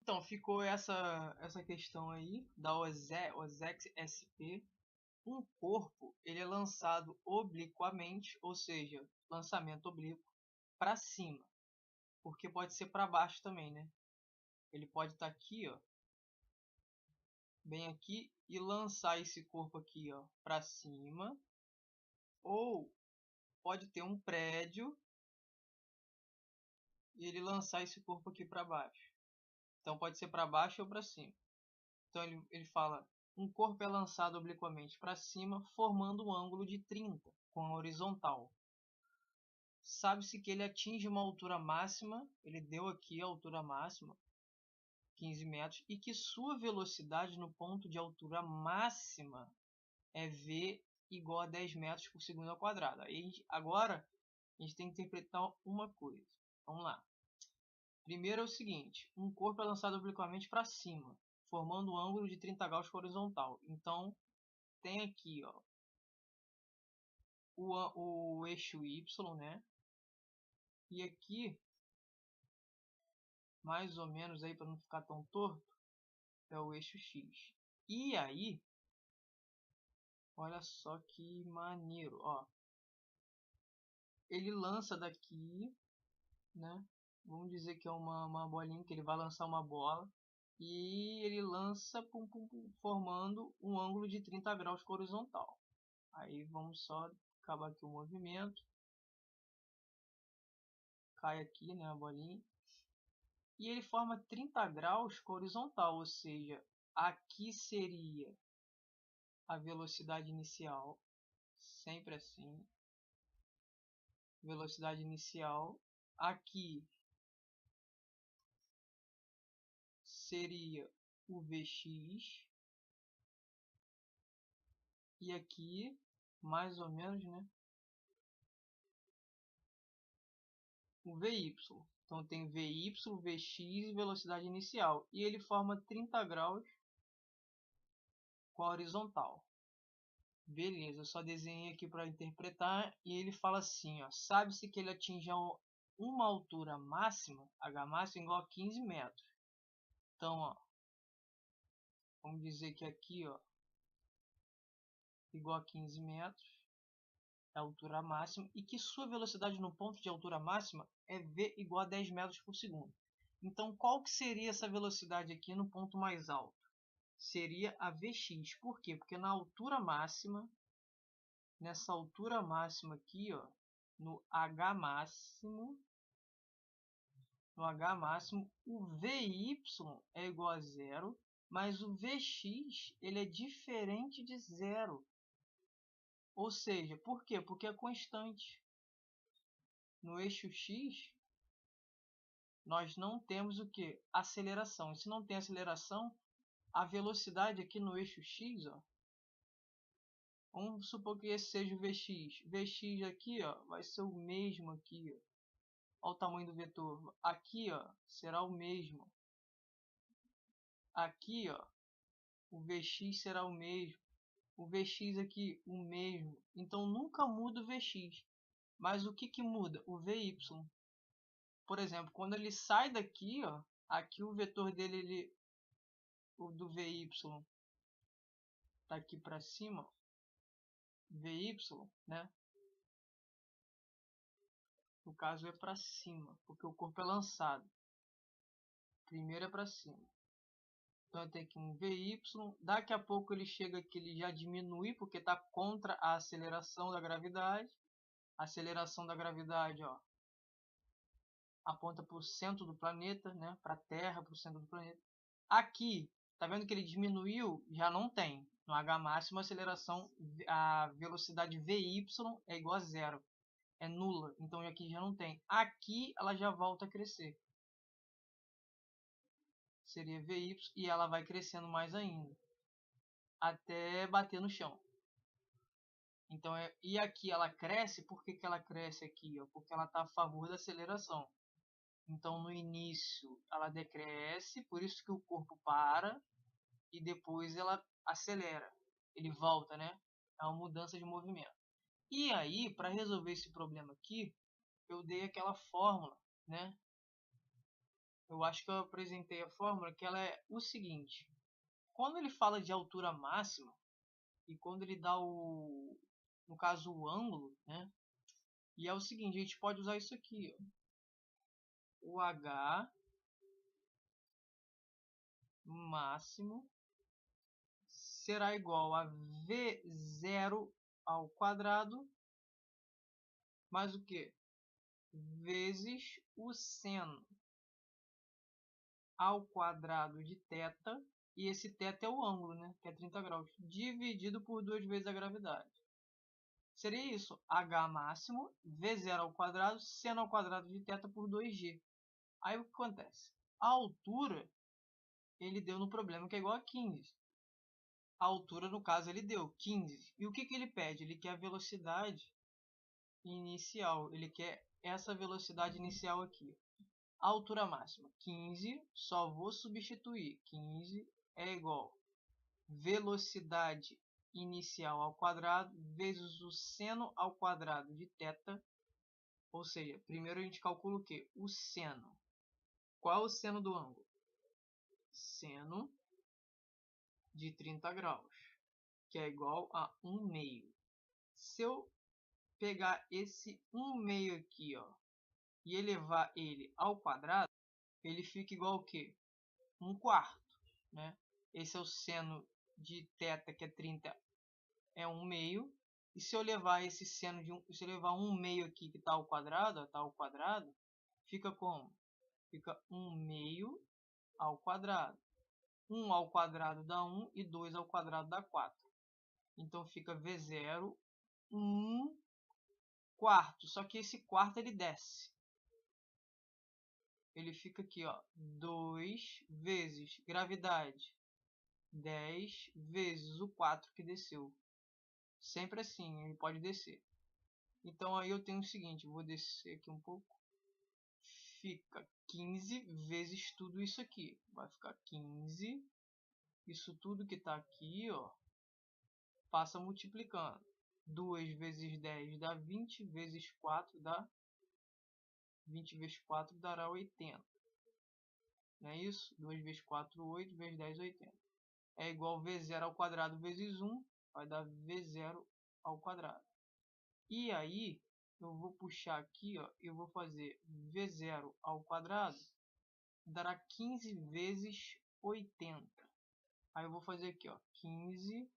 Então, ficou essa questão aí da OSEX SP. Um corpo, ele é lançado obliquamente, ou seja, lançamento oblíquo, para cima. Porque pode ser para baixo também, né? Ele pode estar aqui, ó, bem aqui, e lançar esse corpo aqui, ó, para cima. Ou pode ter um prédio e ele lançar esse corpo aqui para baixo. Então pode ser para baixo ou para cima. Então ele fala: um corpo é lançado obliquamente para cima, formando um ângulo de 30 com a horizontal. Sabe-se que ele atinge uma altura máxima, ele deu aqui a altura máxima, 15 metros, e que sua velocidade no ponto de altura máxima é v igual a 10 metros por segundo ao quadrado. Agora a gente tem que interpretar uma coisa. Vamos lá. Primeiro é o seguinte: um corpo é lançado obliquamente para cima, formando um ângulo de 30 graus com a horizontal. Então, tem aqui, ó, o eixo Y, né? E aqui, mais ou menos aí para não ficar tão torto, é o eixo X. E aí, olha só que maneiro, ó. Ele lança daqui, né? Vamos dizer que é uma bolinha, que ele vai lançar uma bola. E ele lança formando um ângulo de 30 graus com a horizontal. Aí vamos só acabar aqui o movimento. Cai aqui, né, a bolinha. E ele forma 30 graus com a horizontal, ou seja, aqui seria a velocidade inicial, sempre assim. Velocidade inicial. Aqui seria o Vx. E aqui, mais ou menos, né, o Vy. Então tem Vy, Vx e velocidade inicial. E ele forma 30 graus com a horizontal. Beleza, eu só desenhei aqui para interpretar. E ele fala assim, ó, sabe-se que ele atinge uma altura máxima, H máximo, igual a 15 metros. Então, ó, vamos dizer que aqui, ó, igual a 15 metros, é a altura máxima, e que sua velocidade no ponto de altura máxima é v igual a 10 metros por segundo. Então, qual que seria essa velocidade aqui no ponto mais alto? Seria a Vx. Por quê? Porque na altura máxima, nessa altura máxima aqui, ó, no H máximo, o Vy é igual a zero, mas o Vx ele é diferente de zero. Ou seja, por quê? Porque é constante. No eixo X, nós não temos o que? Aceleração. E se não tem aceleração, a velocidade aqui no eixo X, ó, vamos supor que esse seja o Vx. Vx aqui, ó, vai ser o mesmo aqui, ó. Olha o tamanho do vetor. Aqui, ó, será o mesmo. Aqui, ó, o Vx será o mesmo. O Vx aqui, o mesmo. Então, nunca muda o Vx. Mas o que muda? O Vy. Por exemplo, quando ele sai daqui, ó, aqui o vetor dele, o do Vy, tá aqui para cima, Vy, né? No caso é para cima, porque o corpo é lançado. Primeiro é para cima. Então tem aqui um Vy. Daqui a pouco ele chega aqui, ele já diminui, porque está contra a aceleração da gravidade. A aceleração da gravidade, ó, aponta para o centro do planeta, né? Para a Terra, para o centro do planeta. Aqui, tá vendo que ele diminuiu? Já não tem. No H máximo, a aceleração, a velocidade Vy é igual a zero. É nula. Então aqui já não tem. Aqui ela já volta a crescer. Seria Vy e ela vai crescendo mais ainda. Até bater no chão. Então, e aqui ela cresce, por que ela cresce aqui? Ó? Porque ela está a favor da aceleração. Então, no início, ela decresce, por isso que o corpo para, e depois ela acelera. Ele volta, né? É uma mudança de movimento. E aí, para resolver esse problema aqui, eu dei aquela fórmula, né? eu acho que eu apresentei a fórmula, que ela é o seguinte. Quando ele fala de altura máxima, e quando ele dá no caso, o ângulo, né? E é o seguinte, a gente pode usar isso aqui, ó. O H máximo será igual a V0 ao quadrado mais o que? Vezes o seno ao quadrado de θ, e esse θ é o ângulo, né? Que é 30 graus, dividido por 2 vezes a gravidade. Seria isso, H máximo, V0 ao quadrado, seno ao quadrado de θ por 2G. Aí o que acontece? A altura, ele deu no problema que é igual a 15. A altura, no caso, ele deu 15. E o que ele pede? Ele quer a velocidade inicial. Ele quer essa velocidade inicial aqui. A altura máxima, 15. Só vou substituir. 15 é igual a velocidade inicial ao quadrado vezes o seno ao quadrado de θ. Ou seja, primeiro a gente calcula o quê? O seno. Qual é o seno do ângulo? Seno de 30 graus, que é igual a 1 meio. Se eu pegar esse 1 meio aqui, ó, e elevar ele ao quadrado, ele fica igual ao quê? 1 quarto, né? Esse é o seno de θ, que é 30, é 1 meio. E se eu levar esse seno se eu levar 1 meio aqui, que está ao quadrado, fica como? Fica 1 meio ao quadrado. 1 ao quadrado dá 1 e 2 ao quadrado dá 4. Então fica V0, 1 quarto. Só que esse quarto ele desce. Ele fica aqui, ó, 2 vezes gravidade, 10 vezes o 4 que desceu. Sempre assim, ele pode descer. Então aí eu tenho o seguinte, vou descer aqui um pouco. Fica 15 vezes tudo isso aqui. Vai ficar 15. Isso tudo que está aqui, ó, passa multiplicando. 2 vezes 10 dá 20, vezes 4 dá 20 vezes 4 dará 80. Não é isso? 2 vezes 4, 8, vezes 10, 80. É igual a V0 ao quadrado vezes 1, vai dar V0 ao quadrado. E aí, eu vou puxar aqui, ó, eu vou fazer V0 ao quadrado, dará 15 vezes 80. Aí eu vou fazer aqui, ó, 15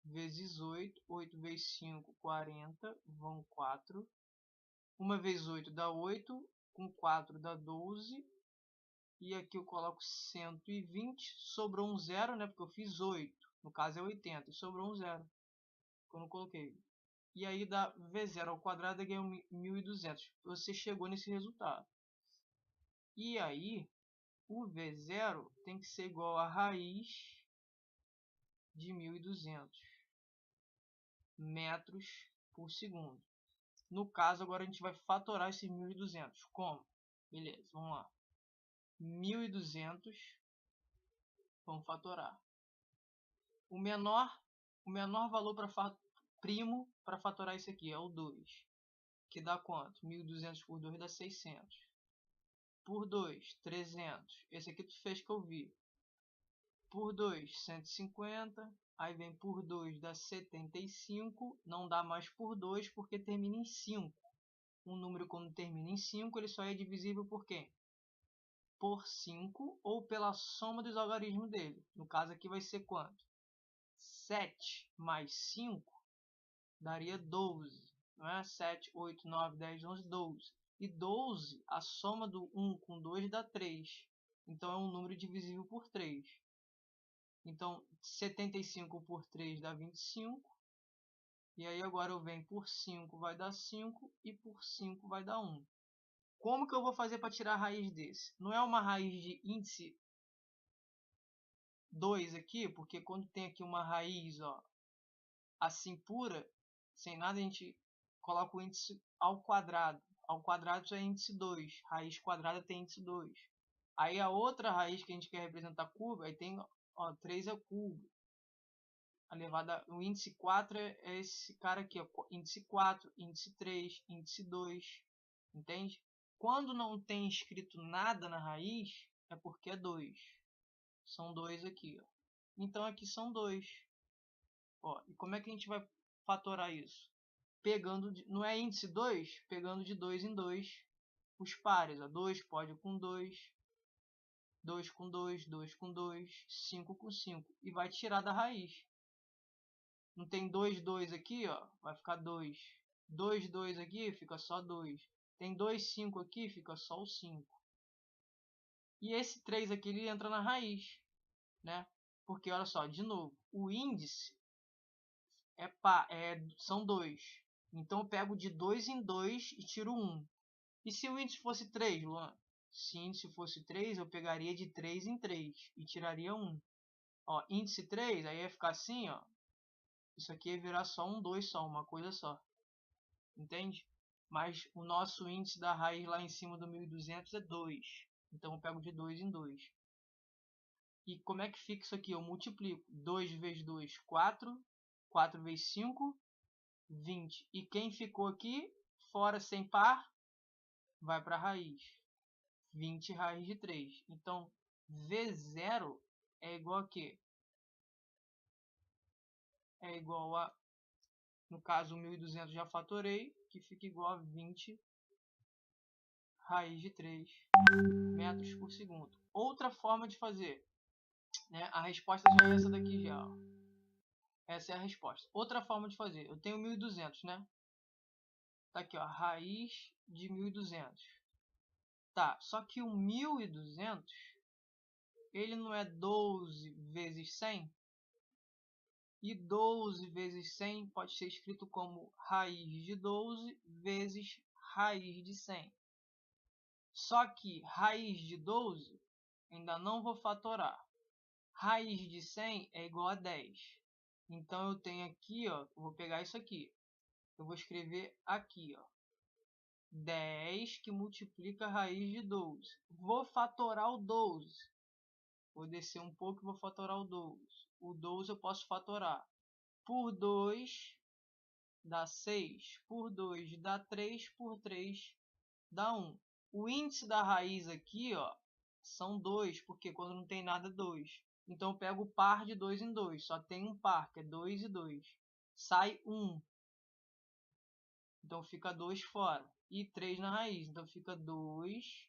vezes 8, 8 vezes 5, 40, vão 4. 1 vezes 8 dá 8, com 4 dá 12. E aqui eu coloco 120, sobrou um zero, né? Porque eu fiz 8, no caso é 80, e sobrou um zero, que eu não coloquei. E aí dá V0 ao quadrado, ganhou 1200. Você chegou nesse resultado. E aí, o V0 tem que ser igual a raiz de 1200 metros por segundo. No caso, agora a gente vai fatorar esses 1200. Como? Beleza, vamos lá. 1200, vamos fatorar. O menor valor primo para fatorar isso aqui é o 2, que dá quanto? 1200 por 2 dá 600. Por 2, 300. Esse aqui tu fez que eu vi. Por 2, 150. Aí vem por 2 dá 75. Não dá mais por 2 porque termina em 5. Um número quando termina em 5, ele só é divisível por quem? Por 5 ou pela soma dos algarismos dele. No caso aqui vai ser quanto? 7 mais 5 daria 12. Não é? 7, 8, 9, 10, 11, 12. E 12, a soma do 1 com 2 dá 3. Então é um número divisível por 3. Então 75 por 3 dá 25. E aí agora eu venho por 5 vai dar 5 e por 5 vai dar 1. Como que eu vou fazer para tirar a raiz desse? Não é uma raiz de índice 2 aqui, porque quando tem aqui uma raiz, ó, assim pura, sem nada, a gente coloca o índice ao quadrado. Ao quadrado já é índice 2. Raiz quadrada tem índice 2. Aí a outra raiz que a gente quer representar curva, aí tem, ó, 3 é cubo. O índice 4 é esse cara aqui, ó, índice 4, índice 3, índice 2. Entende? Quando não tem escrito nada na raiz, é porque é 2. São 2 aqui, ó. Então aqui são 2. Ó, e como é que a gente vai fatorar isso? Pegando, não é índice 2? Pegando de 2 em 2 os pares. Ó. 2 pode com 2, 2 com 2, 2 com 2, 5 com 5. E vai tirar da raiz. Não tem 2, 2 aqui, ó, vai ficar 2. 2, 2 aqui, fica só 2. Tem 2, 5 aqui, fica só o 5. E esse 3 aqui, ele entra na raiz, né? Porque, olha só, de novo, o índice são 2. Então, eu pego de 2 em 2 e tiro 1. E se o índice fosse 3, Luan? Se o índice fosse 3, eu pegaria de 3 em 3 e tiraria 1. Ó, índice 3, aí ia ficar assim, ó. Isso aqui ia virar só um 2 só, uma coisa só. Entende? Mas o nosso índice da raiz lá em cima do 1200 é 2. Então eu pego de 2 em 2. E como é que fica isso aqui? Eu multiplico. 2 vezes 2, 4. 4 vezes 5, 20. E quem ficou aqui, fora sem par, vai para a raiz. 20 raiz de 3. Então, V0 é igual a quê? É igual a, no caso, 1200 já fatorei, que fica igual a 20 raiz de 3 metros por segundo. Outra forma de fazer, né? A resposta já é essa daqui já. Ó. Essa é a resposta. Outra forma de fazer, eu tenho 1200, né? Tá aqui, ó, raiz de 1200. Tá, só que o 1200, ele não é 12 vezes 100? E 12 vezes 100 pode ser escrito como raiz de 12 vezes raiz de 100. Só que raiz de 12 ainda não vou fatorar. Raiz de 100 é igual a 10. Então eu tenho aqui, ó, eu vou pegar isso aqui. Eu vou escrever aqui, ó, 10 que multiplica a raiz de 12. Vou fatorar o 12. Vou descer um pouco e vou fatorar o 12. O 12 eu posso fatorar. Por 2 dá 6. Por 2 dá 3. Por 3 dá 1. O índice da raiz aqui, ó, são 2, porque quando não tem nada é 2. Então eu pego o par de 2 em 2. Só tem um par, que é 2 e 2. Sai 1. Então fica 2 fora. E 3 na raiz. Então fica 2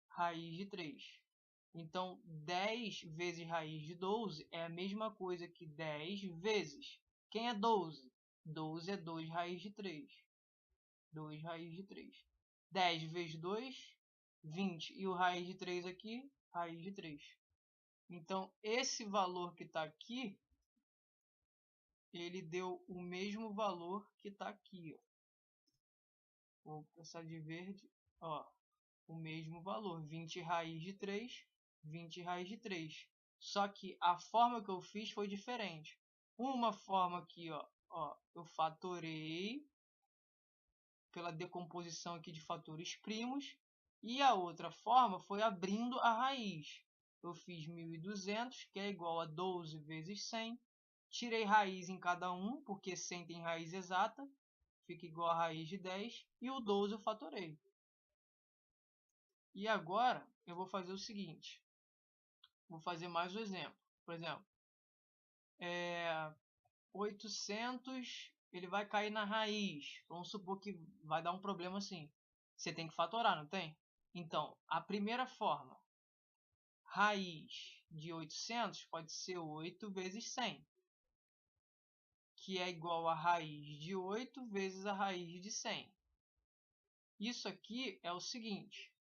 raiz de 3. Então 10 vezes raiz de 12 é a mesma coisa que 10 vezes. Quem é 12? 12 é 2 raiz de 3. 2 raiz de 3. 10 vezes 2, 20. E o raiz de 3 aqui, raiz de 3. Então, esse valor que está aqui, ele deu o mesmo valor que está aqui. Ó. Vou passar de verde. Ó, o mesmo valor. 20 raiz de 3, 20 raiz de 3. Só que a forma que eu fiz foi diferente. Uma forma aqui, ó, eu fatorei pela decomposição aqui de fatores primos. E a outra forma foi abrindo a raiz. Eu fiz 1200, que é igual a 12 vezes 100. Tirei raiz em cada um, porque 100 tem raiz exata. Fica igual a raiz de 10. E o 12 eu fatorei. E agora eu vou fazer o seguinte. Vou fazer mais um exemplo. Por exemplo, 800, ele vai cair na raiz. Vamos supor que vai dar um problema assim. Você tem que fatorar, não tem? Então, a primeira forma, raiz de 800 pode ser 8 vezes 100, que é igual a raiz de 8 vezes a raiz de 100. Isso aqui é o seguinte.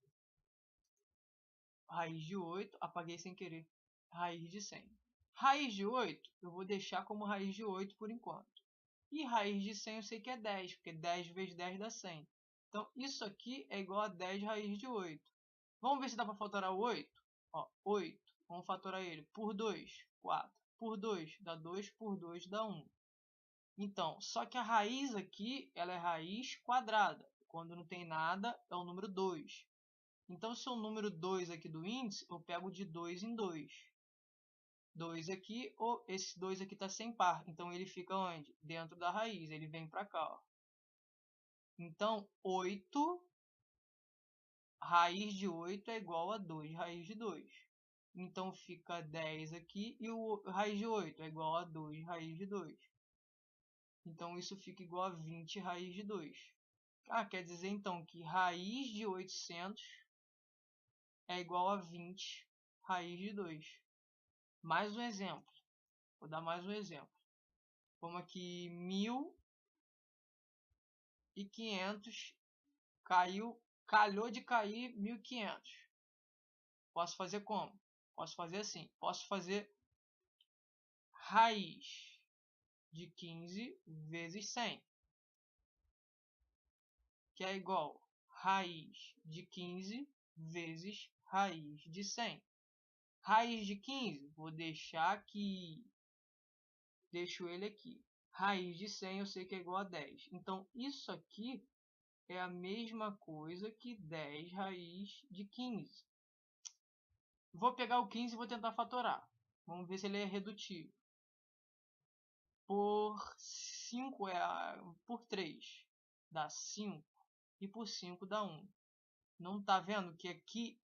Raiz de 8, apaguei sem querer. Raiz de 100. Raiz de 8, eu vou deixar como raiz de 8 por enquanto. E raiz de 100 eu sei que é 10, porque 10 vezes 10 dá 100. Então, isso aqui é igual a 10 raiz de 8. Vamos ver se dá para fatorar o 8? Ó, 8. Vamos fatorar ele por 2, 4. Por 2 dá 2, por 2 dá 1. Então, só que a raiz aqui, ela é raiz quadrada. Quando não tem nada, é o número 2. Então, se é o número 2 aqui do índice, eu pego de 2 em 2. 2 aqui, ou esse 2 aqui está sem par. Então, ele fica onde? Dentro da raiz. Ele vem para cá. Ó. Então, 8 raiz de 8 é igual a 2 raiz de 2. Então fica 10 aqui e o raiz de 8 é igual a 2 raiz de 2. Então isso fica igual a 20 raiz de 2. Quer dizer então que raiz de 800 é igual a 20 raiz de 2. Mais um exemplo. Vou dar mais um exemplo. Como aqui 1.500 calhou de cair 1.500. Posso fazer como? Posso fazer assim. Posso fazer raiz de 15 vezes 100, que é igual a raiz de 15 vezes raiz de 100. Raiz de 15, vou deixar aqui. Deixo ele aqui. Raiz de 100 eu sei que é igual a 10. Então, isso aqui é a mesma coisa que 10 raiz de 15. Vou pegar o 15 e vou tentar fatorar. Vamos ver se ele é redutível. Por 5 por 3 dá 5 e por 5 dá 1. Não está vendo que aqui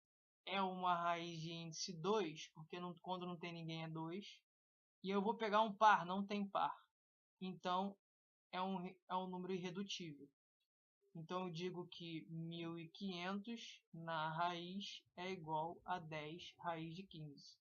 é uma raiz de índice 2, porque quando não tem ninguém é 2. E eu vou pegar um par, não tem par. Então é um número irredutível. Então eu digo que 1.500 na raiz é igual a 10 raiz de 15.